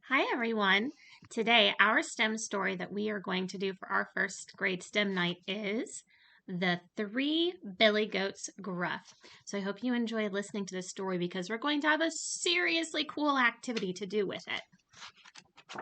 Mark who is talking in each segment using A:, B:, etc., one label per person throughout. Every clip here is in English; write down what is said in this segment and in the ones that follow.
A: Hi everyone. Today our STEM story that we are going to do for our first grade STEM night is the Three Billy Goats Gruff. So I hope you enjoy listening to this story because we're going to have a seriously cool activity to do with it.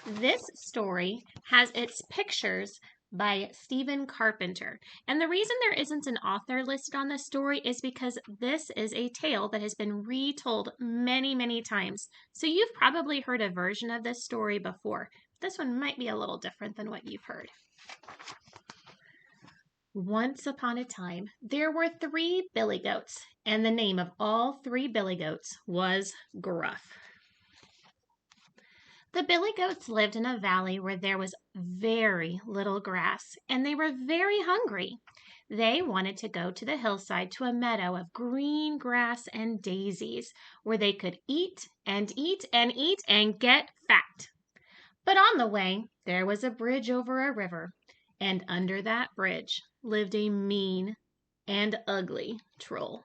A: This story has its pictures by Stephen Carpenter. And the reason there isn't an author listed on this story is because this is a tale that has been retold many, many times. So you've probably heard a version of this story before. This one might be a little different than what you've heard. Once upon a time, there were 3 billy goats, and the name of all 3 billy goats was Gruff. The billy goats lived in a valley where there was very little grass, and they were very hungry. They wanted to go to the hillside to a meadow of green grass and daisies, where they could eat and eat and eat and get fat. But on the way, there was a bridge over a river, and under that bridge lived a mean and ugly troll.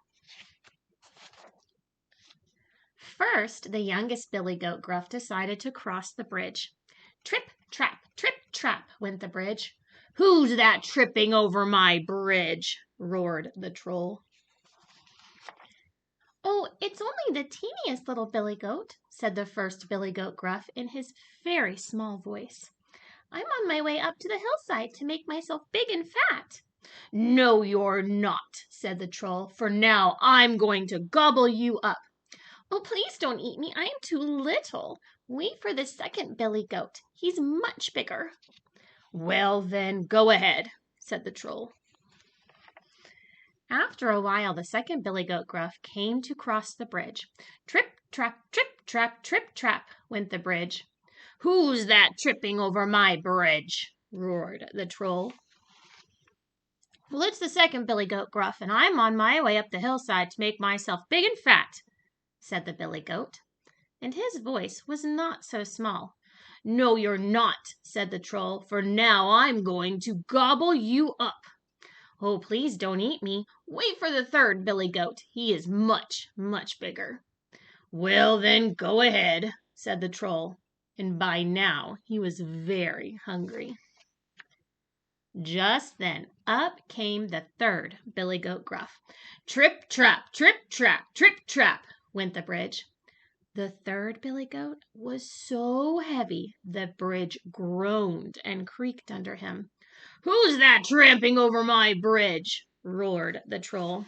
A: First, the youngest billy goat Gruff decided to cross the bridge. Trip, trap, went the bridge. "Who's that tripping over my bridge?" roared the troll. "Oh, it's only the teeniest little billy goat," said the first billy goat Gruff in his very small voice. "I'm on my way up to the hillside to make myself big and fat." "No, you're not," said the troll, "for now I'm going to gobble you up." "Oh, please don't eat me. I am too little. Wait for the second billy goat. He's much bigger." "Well, then, go ahead," said the troll. After a while, the second billy goat Gruff came to cross the bridge. Trip, trap, went the bridge. "Who's that tripping over my bridge?" roared the troll. "Well, it's the second billy goat Gruff, and I'm on my way up the hillside to make myself big and fat," said the billy goat, and his voice was not so small. "No, you're not," said the troll, "for now I'm going to gobble you up." "Oh, please don't eat me. Wait for the third billy goat. He is much, much bigger." "Well, then, go ahead," said the troll, and by now he was very hungry. Just then up came the third billy goat Gruff. Trip, trap, went the bridge. The third billy goat was so heavy the bridge groaned and creaked under him. "Who's that tramping over my bridge?" roared the troll.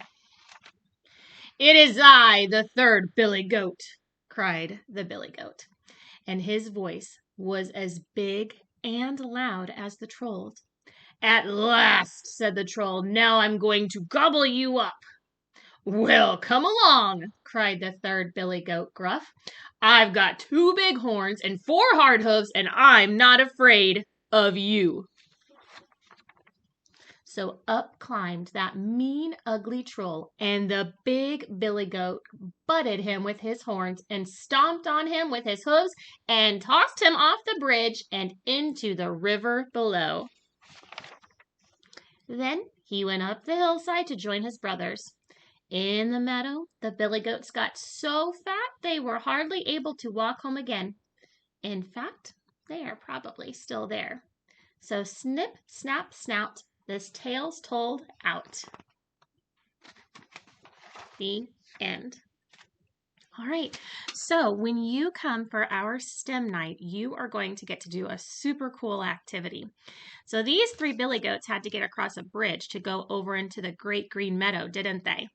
A: "It is I, the third billy goat," cried the billy goat, and his voice was as big and loud as the troll's. "At last," said the troll, "now I'm going to gobble you up." "Well, come along," cried the third billy goat Gruff. "I've got 2 big horns and 4 hard hooves, and I'm not afraid of you." So up climbed that mean, ugly troll, and the big billy goat butted him with his horns and stomped on him with his hooves and tossed him off the bridge and into the river below. Then he went up the hillside to join his brothers. In the meadow, the billy goats got so fat they were hardly able to walk home again. In fact, they are probably still there. So snip, snap, snout, this tale's told out. The end. All right, so when you come for our STEM night, you are going to get to do a super cool activity. So these 3 billy goats had to get across a bridge to go over into the great green meadow, didn't they?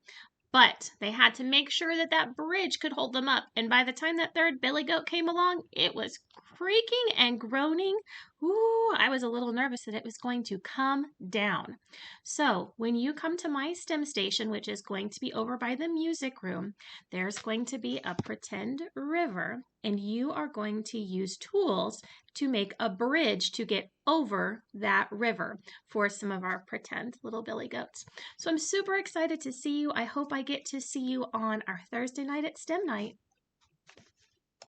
A: But they had to make sure that that bridge could hold them up. And by the time that third billy goat came along, it was creaking and groaning. Ooh, I was a little nervous that it was going to come down. So when you come to my STEM station, which is going to be over by the music room, there's going to be a pretend river, and you are going to use tools to make a bridge to get over that river for some of our pretend little billy goats. So I'm super excited to see you. I hope I get to see you on our Thursday night at STEM night.